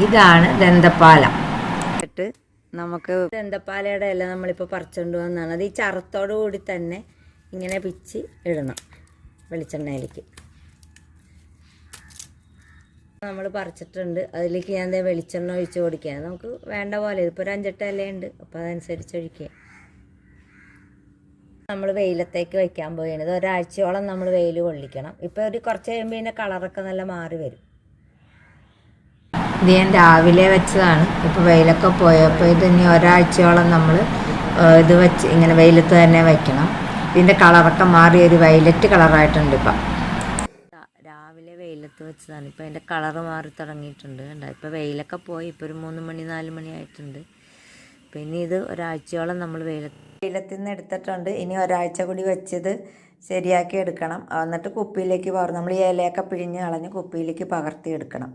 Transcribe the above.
ഇതാണ് ദന്തപ്പാല. നമുക്ക് ദന്തപ്പാലയുടെ ഇല നമ്മളിപ്പോൾ പറിച്ചുകൊണ്ട് വന്നതാണ്. അത് ഈ ചറത്തോടു കൂടി തന്നെ ഇങ്ങനെ പിച്ച് ഇടണം വെളിച്ചെണ്ണയിലേക്ക്. നമ്മൾ പറിച്ചിട്ടുണ്ട്. അതിലേക്ക് ഞാൻ വെളിച്ചെണ്ണ ഒഴിച്ച് കൊടുക്കുകയാണ്. നമുക്ക് വേണ്ട പോലെ ഇതിപ്പോൾ ഒരു 5-8 ഇലയുണ്ട്, അപ്പോൾ അതനുസരിച്ച് ഒഴിക്കുക. നമ്മൾ വെയിലത്തേക്ക് വയ്ക്കാൻ പോവുകയാണ്. ഇത് ഒരാഴ്ചയോളം നമ്മൾ വെയിൽ കൊള്ളിക്കണം. ഇപ്പോൾ ഒരു കുറച്ച് കഴിയുമ്പോൾ ഇതിൻ്റെ കളറൊക്കെ നല്ല മാറി വരും. ഇത് ഞാൻ രാവിലെ വെച്ചതാണ്. ഇപ്പോൾ വെയിലൊക്കെ പോയപ്പോൾ ഇത് ഇനി ഒരാഴ്ചയോളം നമ്മൾ ഇത് വെച്ച് ഇങ്ങനെ വെയിലത്ത് തന്നെ വയ്ക്കണം. ഇതിൻ്റെ കളറൊക്കെ മാറി ഒരു വയലറ്റ് കളറായിട്ടുണ്ട്. ഇപ്പം രാവിലെ വെയിലത്ത് വെച്ചതാണ്. ഇപ്പോൾ അതിൻ്റെ കളറ് മാറി തുടങ്ങിയിട്ടുണ്ട്. ഇപ്പോൾ വെയിലൊക്കെ പോയി. ഇപ്പോൾ ഒരു 3 മണി 4 മണി ആയിട്ടുണ്ട്. പിന്നെ ഇത് ഒരാഴ്ചയോളം നമ്മൾ വെയിലത്തിൽ നിന്ന് എടുത്തിട്ടുണ്ട്. ഇനി ഒരാഴ്ച കൂടി വെച്ചത് ശരിയാക്കി എടുക്കണം. എന്നിട്ട് കുപ്പിയിലേക്ക് നമ്മൾ ഈ ഇലയൊക്കെ പിഴിഞ്ഞ് കളഞ്ഞ് കുപ്പിയിലേക്ക് പകർത്തി എടുക്കണം.